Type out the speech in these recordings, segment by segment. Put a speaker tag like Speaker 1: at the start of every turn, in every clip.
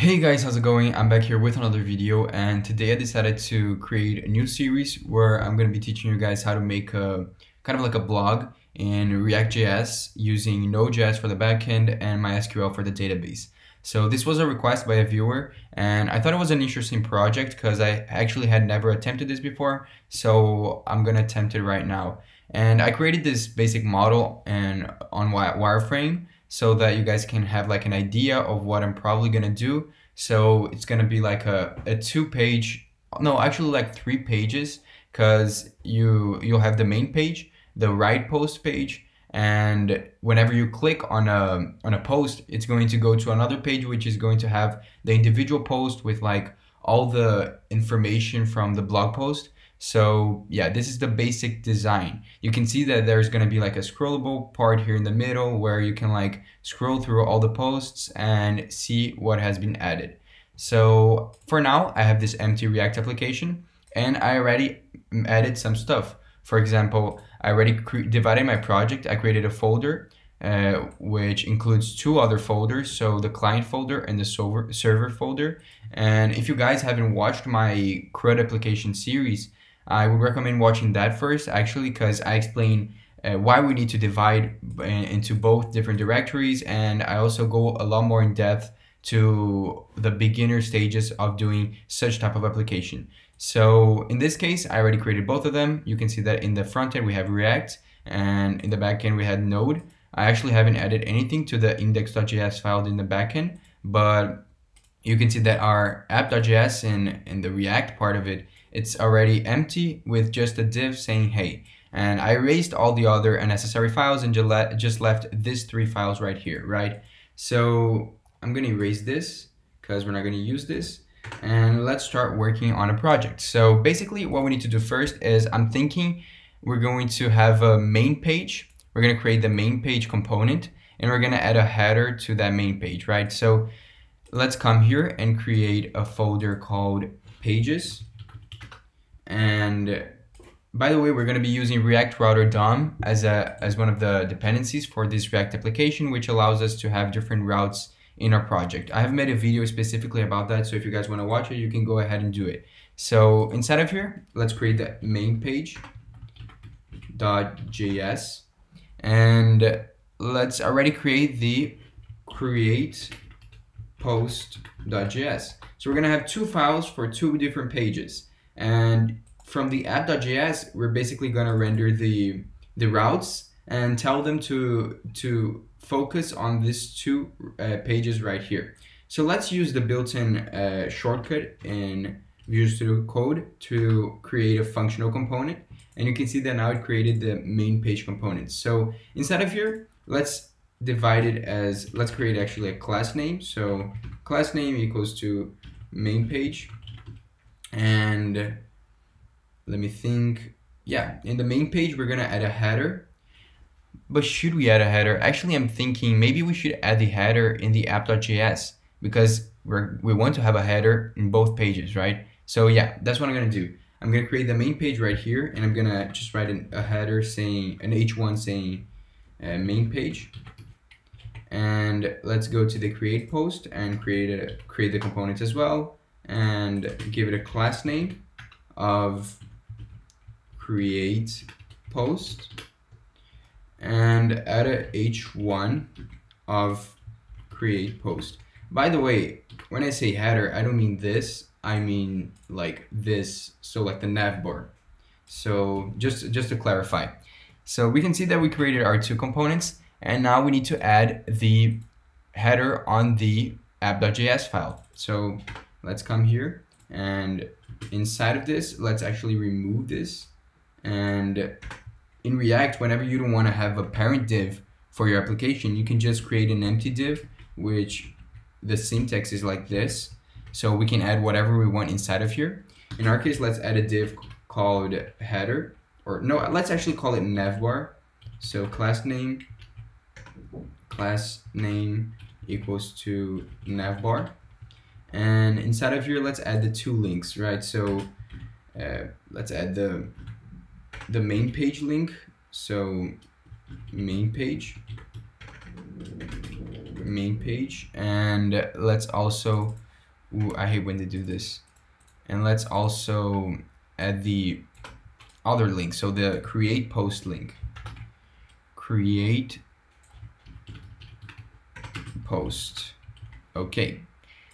Speaker 1: Hey guys, how's it going? I'm back here with another video, and today I decided to create a new series where I'm going to be teaching you guys how to make a kind of like a blog in ReactJS using NodeJS for the backend and MySQL for the database. So this was a request by a viewer, and I thought it was an interesting project because I actually had never attempted this before, so I'm going to attempt it right now. And I created this basic model on wireframe so that you guys can have like an idea of what I'm probably gonna do. So it's gonna be like a 2-page, no, actually like 3 pages, because you'll have the main page, the right post page, and whenever you click on a post, it's going to go to another page which is going to have the individual post with like all the information from the blog post. So yeah, this is the basic design. You can see that there's going to be like a scrollable part here in the middle where you can like scroll through all the posts and see what has been added. So for now, I have this empty React application and I already added some stuff. For example, I already divided my project. I created a folder which includes 2 other folders, so the client folder and the server folder. And if you guys haven't watched my CRUD application series, I would recommend watching that first, actually, because I explain why we need to divide into both different directories, and I also go a lot more in depth to the beginner stages of doing such type of application. So in this case, I already created both of them. You can see that in the front end we have React, and in the back end we had Node. I actually haven't added anything to the index.js file in the backend, but you can see that our app.js in the React part of it, it's already empty with just a div saying hey. And I erased all the other unnecessary files and just left these 3 files right here, right? So I'm gonna erase this because we're not gonna use this. And let's start working on a project. So basically what we need to do first is I'm thinking we're going to have a main page. We're going to create the main page component and we're going to add a header to that main page, right? So let's come here and create a folder called pages. And by the way, we're going to be using React Router DOM as one of the dependencies for this React application, which allows us to have different routes in our project. I have made a video specifically about that, so if you guys want to watch it, you can go ahead and do it. So inside of here, let's create the main page.js. And let's already create the create post.js. So we're going to have 2 files for 2 different pages. And from the app.js, we're basically going to render the routes and tell them to focus on these 2 pages right here. So let's use the built-in shortcut in Visual Studio Code to create a functional component. And you can see that now it created the main page component. So inside of here, let's divide it as, let's create actually a class name. So class name equals to main page. And let me think. Yeah, in the main page, we're gonna add a header. But should we add a header? Actually, I'm thinking maybe we should add the header in the app.js because we want to have a header in both pages, right? So yeah, that's what I'm gonna do. I'm going to create the main page right here, and I'm going to just write a header saying, an h1 saying main page. And let's go to the create post and create the components as well, and give it a class name of create post, and add a h1 of create post. By the way, when I say header, I don't mean this. I mean like this, so like the nav bar. So just to clarify. So we can see that we created our 2 components, and now we need to add the header on the app.js file. So let's come here, and inside of this, let's actually remove this. And in React, whenever you don't want to have a parent div for your application, you can just create an empty div, which the syntax is like this. So we can add whatever we want inside of here. In our case, let's add a div called header, or no, let's actually call it navbar. So class name equals to navbar. And inside of here, let's add the 2 links, right? So let's add the main page link. So main page, and let's also Ooh, I hate when they do this. And let's also add the other link. So the create post link. Create post. Okay.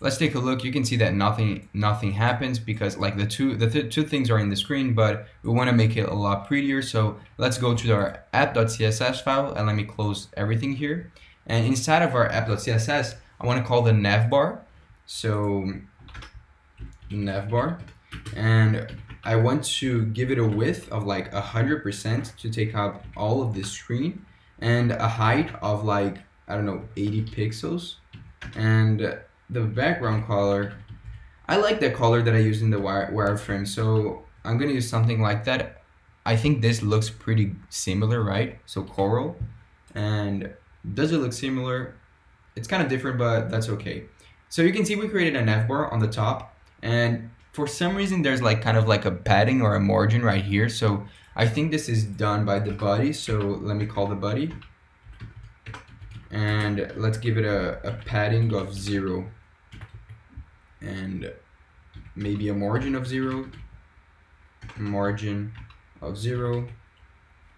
Speaker 1: Let's take a look. You can see that nothing happens because like the two things are in the screen, but we want to make it a lot prettier. So let's go to our app.css file and let me close everything here. And inside of our app.css, I want to call the navbar. So navbar, and I want to give it a width of like 100% to take up all of this screen, and a height of like, I don't know, 80 pixels. And the background color, I like the color that I used in the wireframe, so I'm gonna use something like that. I think this looks pretty similar, right? So coral. And does it look similar? It's kind of different, but that's okay. So you can see we created a navbar on the top, and for some reason there's like kind of like a padding or a margin right here. So I think this is done by the body, so let me call the body. And let's give it a padding of 0 and maybe a margin of 0. Margin of 0.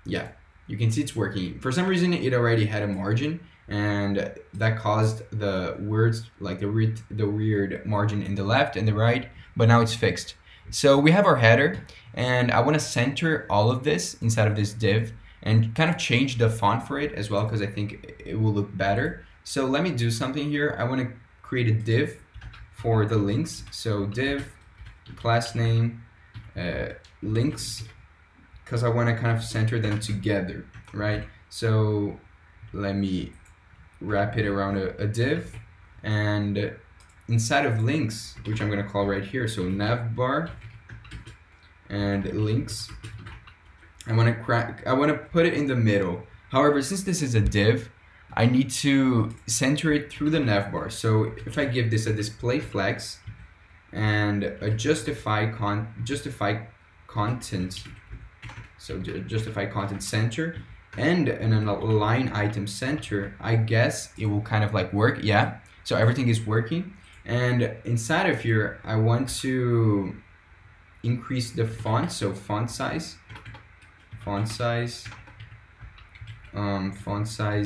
Speaker 1: Yeah, you can see it's working. For some reason it already had a margin, and that caused the words like the weird margin in the left and the right, but now it's fixed. So we have our header, and I want to center all of this inside of this div and kind of change the font for it as well, because I think it will look better. So let me do something here. I want to create a div for the links. So div class name links, because I want to kind of center them together, right? So let me wrap it around a div, and inside of links, which I'm going to call right here, so navbar and links, I want to put it in the middle. However, since this is a div, I need to center it through the navbar. So if I give this a display flex and a justify content, so justify content center and an align item center, I guess it will kind of like work. Yeah, so everything is working. And inside of here, I want to increase the font, so font size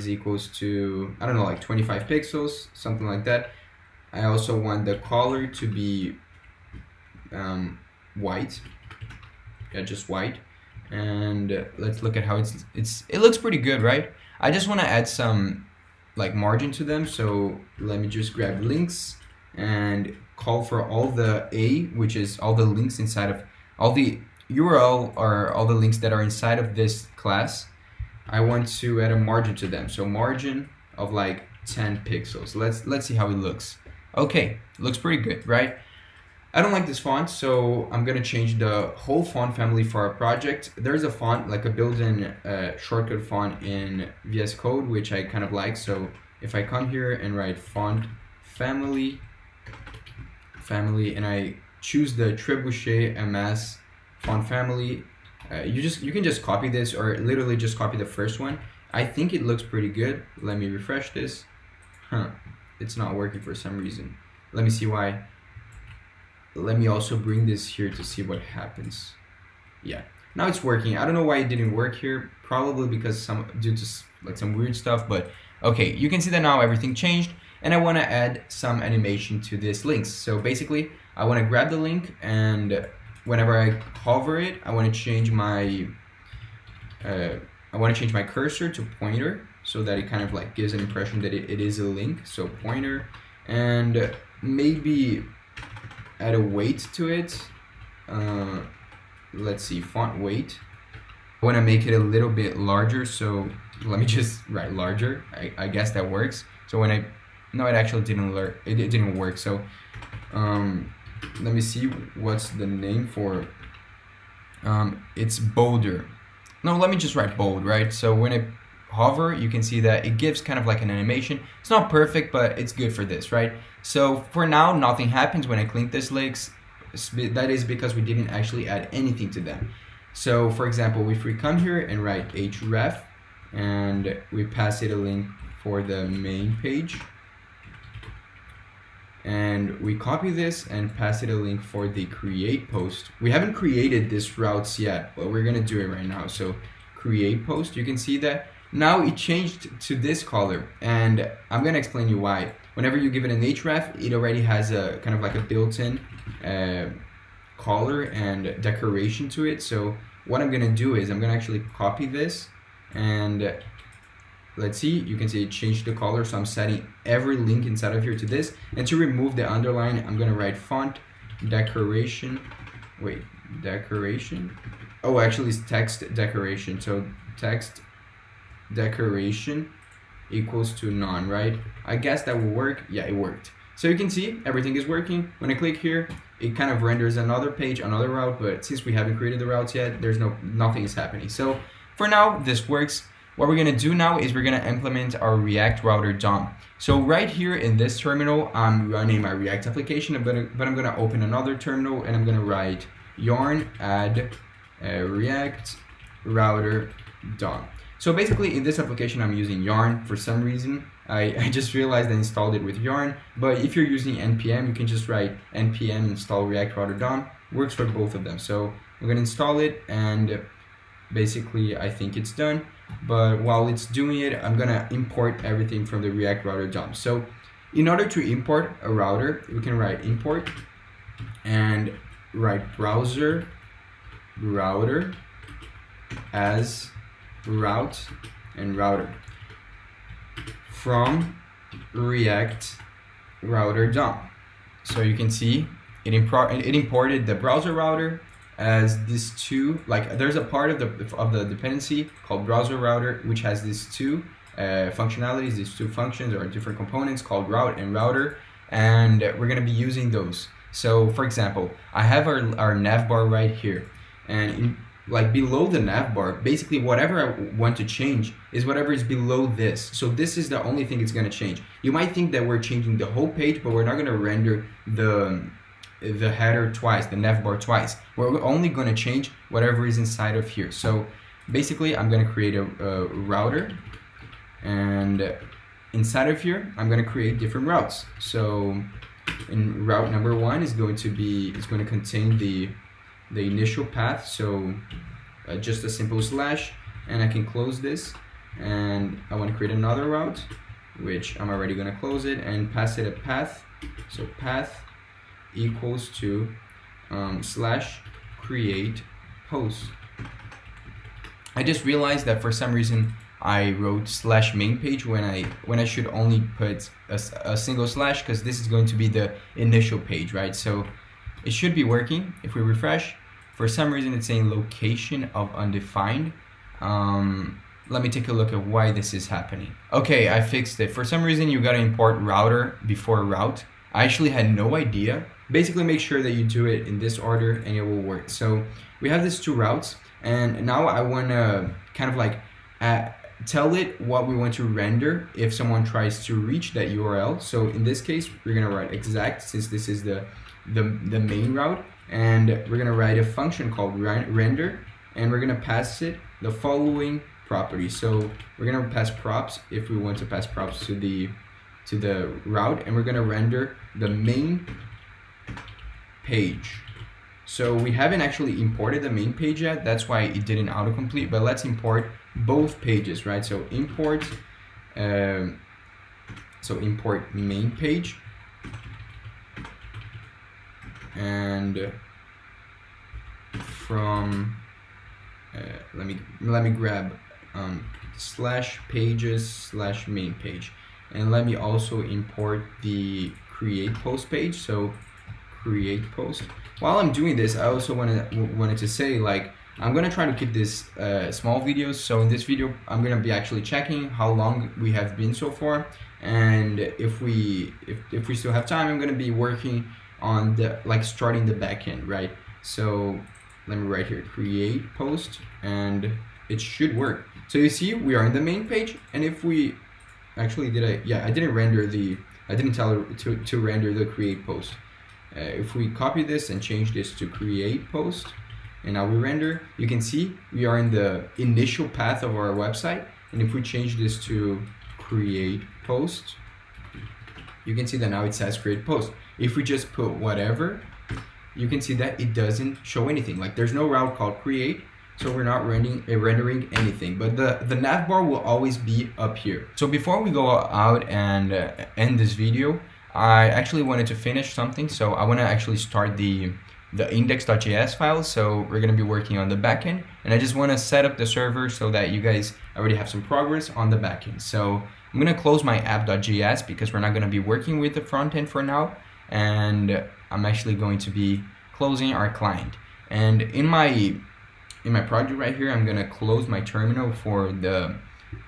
Speaker 1: equals to, I don't know, like 25 pixels, something like that. I also want the color to be white, yeah, just white. And let's look at how it looks pretty good, right? I just want to add some like margin to them, so let me just grab links and call for all the A, which is all the links inside of all the URL or all the links that are inside of this class. I want to add a margin to them, so margin of like 10 pixels. Let's see how it looks. Okay, looks pretty good, right? I don't like this font, so I'm gonna change the whole font family for our project. There's a font, like a built-in shortcut font in VS Code, which I kind of like. So if I come here and write font family, and I choose the Trebuchet MS font family, you can just copy this, or literally just copy the first one. I think it looks pretty good. Let me refresh this. It's not working for some reason. Let me see why. Let me also bring this here to see what happens. Yeah, now it's working. I don't know why it didn't work here. Probably because due to like some weird stuff, but okay, you can see that now everything changed, and I want to add some animation to this links. So basically, I want to grab the link, and whenever I hover it, I want to change my cursor to pointer, so that it kind of like gives an impression that it is a link. So pointer, and maybe add a weight to it. Let's see, font weight. I want to make it a little bit larger, so let me just write larger. I guess that works. So when no, it actually didn't work. So let me see what's the name for it's bolder. No, let me just write bold, right? So when I hover, you can see that it gives kind of like an animation. It's not perfect, but it's good for this, right? So for now, nothing happens when I click this links. That is because we didn't actually add anything to them. So for example, if we come here and write href and we pass it a link for the main page, and we copy this and pass it a link for the create post. We haven't created this routes yet, but we're gonna do it right now. So create post, you can see that now it changed to this color, and I'm gonna explain you why. Whenever you give it an href, it already has a kind of like a built-in color and decoration to it. So what I'm gonna do is I'm gonna actually copy this, and let's see, you can see it changed the color. So I'm setting every link inside of here to this, and to remove the underline, I'm gonna write font decoration. Wait, decoration. Oh, actually it's text decoration. So text decoration equals to none, right? I guess that will work. Yeah, it worked. So you can see everything is working. When I click here, it kind of renders another page, another route, but since we haven't created the routes yet, there's nothing is happening. So for now, this works. What we're gonna do now is we're gonna implement our React router DOM. So right here in this terminal, I'm running my React application, but I'm gonna open another terminal, and I'm gonna write yarn add React router DOM. So basically in this application, I'm using yarn for some reason. I just realized I installed it with yarn, but if you're using npm, you can just write npm install React router DOM. Works for both of them. So I'm gonna install it, and basically I think it's done. But while it's doing it, I'm gonna import everything from the React router DOM. So in order to import a router, we can write import and write browser router as route and router from React router DOM. So you can see it imported the browser router as these two, like there's a part of the dependency called browser router which has these two functionalities, these two functions or different components called route and router, and we're going to be using those. So for example, I have our navbar right here, and like below the navbar, basically whatever I want to change is whatever is below this. So this is the only thing it's going to change. You might think that we're changing the whole page, but we're not going to render the header twice, the navbar twice. We're only going to change whatever is inside of here. So basically I'm going to create a router, and inside of here I'm going to create different routes. So in route number 1 is going to contain the initial path, so just a simple slash, and I can close this, and I want to create another route which I'm already going to close it and pass it a path. So path equals to slash create post. I just realized that for some reason I wrote slash main page when I should only put a single slash, because this is going to be the initial page, right? So it should be working. If we refresh, for some reason it's saying location of undefined. Let me take a look at why this is happening. Okay, I fixed it. For some reason you gotta import router before route. I actually had no idea. Basically make sure that you do it in this order and it will work. So we have these two routes, and now I wanna kind of like tell it what we want to render if someone tries to reach that URL. So in this case, we're gonna write exact, since this is the main route, and we're gonna write a function called render, and we're gonna pass it the following properties. So we're gonna pass props if we want to pass props to the route, and we're gonna render the main page. So we haven't actually imported the main page yet, that's why it didn't autocomplete, but let's import both pages, right? So import import main page, and from let me grab slash pages slash main page, and let me also import the create post page. So create post. While I'm doing this, I also wanted to say, like, I'm gonna try to keep this small videos. So in this video, I'm gonna be actually checking how long we have been so far, and if we still have time, I'm gonna be working on starting the backend, right? So let me write here create post, and it should work. So you see we are in the main page, and if we actually I didn't tell it to render the create post. If we copy this and change this to create post, and now we render, you can see we are in the initial path of our website. And if we change this to create post, you can see that now it says create post. If we just put whatever, you can see that it doesn't show anything. Like there's no route called create, so we're not rendering anything. But the nav bar will always be up here. So before we go out and end this video, I actually wanted to finish something. So I want to actually start the index.js file. So we're going to be working on the backend, and I just want to set up the server so that you guys already have some progress on the backend. So I'm going to close my app.js because we're not going to be working with the front end for now, and I'm actually going to be closing our client. And in my project right here, I'm going to close my terminal for the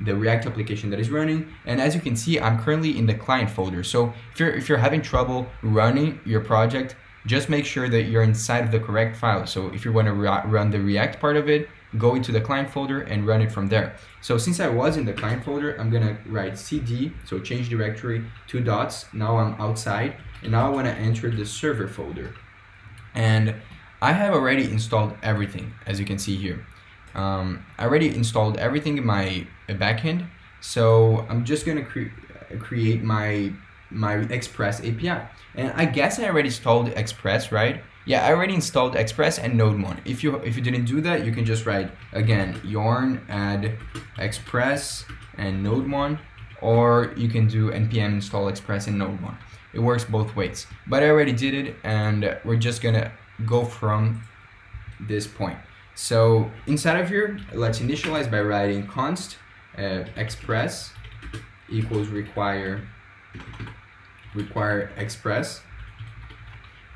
Speaker 1: React application that is running. And as you can see, I'm currently in the client folder. So if you're having trouble running your project, just make sure that you're inside of the correct file. So if you want to run the React part of it, go into the client folder and run it from there. So since I was in the client folder, I'm gonna write cd, so change directory, 2 dots. Now I'm outside, and now I want to enter the server folder. And I have already installed everything, as you can see here. I already installed everything in my backend, so I'm just gonna create my Express API. And I guess I already installed Express, right? Yeah, I already installed Express and Node1. If you didn't do that, you can just write again yarn add Express and Node1, or you can do npm install Express and Node1. It works both ways. But I already did it, and we're just gonna go from this point. So inside of here, let's initialize by writing const express equals require express,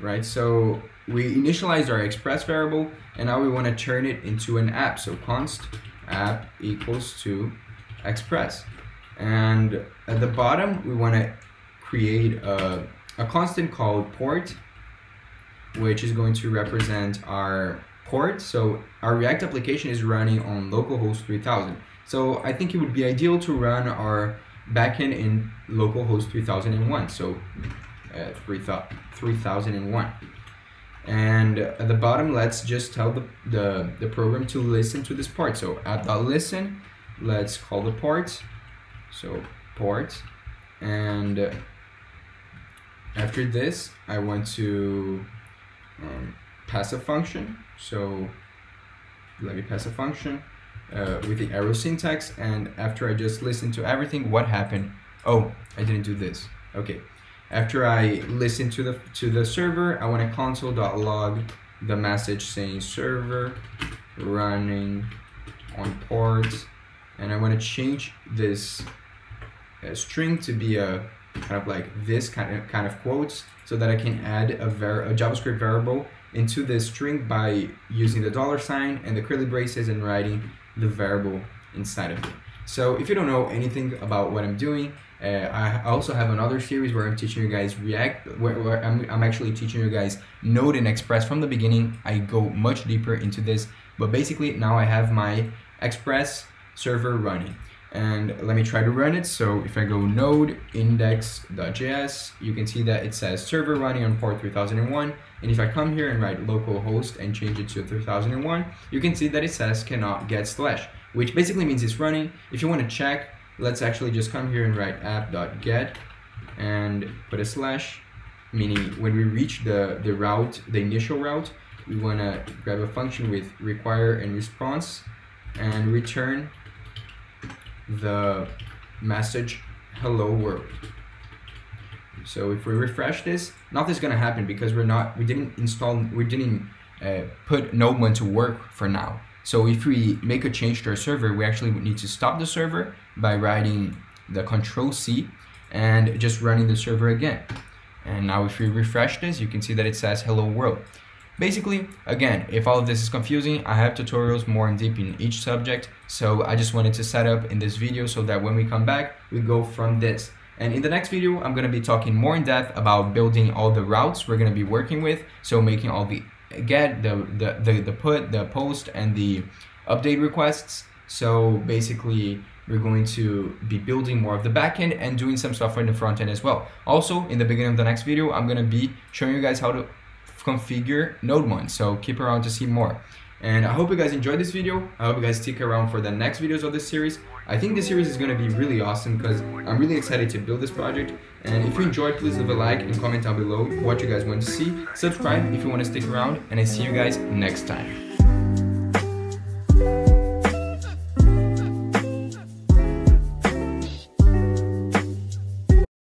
Speaker 1: right? So we initialized our express variable, and now we want to turn it into an app. So const app equals to express, and at the bottom we want to create a constant called port, which is going to represent our port. So our React application is running on localhost 3000. So I think it would be ideal to run our backend in localhost 3001. So 3001. And at the bottom, let's just tell the program to listen to this part. So app.listen, let's call the port. So port, and after this, I want to pass a function. So let me pass a function with the arrow syntax, and after I just listened to everything, what happened? Oh, I didn't do this. Okay. After I listen to the server, I want to console.log the message saying server running on port, and I want to change this string to be a kind of like this kind of quotes, so that I can add a JavaScript variable into this string by using the $sign and the curly braces and writing the variable inside of it. So if you don't know anything about what I'm doing, I also have another series where I'm teaching you guys React, where I'm actually teaching you guys Node and Express from the beginning. I go much deeper into this, but basically now I have my Express server running. And let me try to run it. So if I go node index.js, you can see that it says server running on port 3001. And if I come here and write localhost and change it to 3001, you can see that it says cannot get / which basically means it's running. If you want to check, let's actually just come here and write app.get and put a /, meaning when we reach the route, the initial route, we want to grab a function with require and response and return the message hello world. So if we refresh this, nothing's gonna happen because we didn't put Node1 to work for now. So if we make a change to our server, we actually need to stop the server by writing the Control-C and just running the server again. And now if we refresh this, you can see that it says hello world. Basically, again, if all of this is confusing, I have tutorials more in deep in each subject, so I just wanted to set up in this video so that when we come back, we go from this. And in the next video, I'm going to be talking more in depth about building all the routes we're going to be working with, so making all the get, the put, the post, and the update requests. So basically, we're going to be building more of the backend and doing some stuff in the front end as well. Also, in the beginning of the next video, I'm going to be showing you guys how to configure Node1, so keep around to see more. And I hope you guys enjoyed this video. I hope you guys stick around for the next videos of this series, I think this series is going to be really awesome because I'm really excited to build this project. And if you enjoyed, please leave a like and comment down below what you guys want to see. Subscribe if you want to stick around, and I see you guys next time.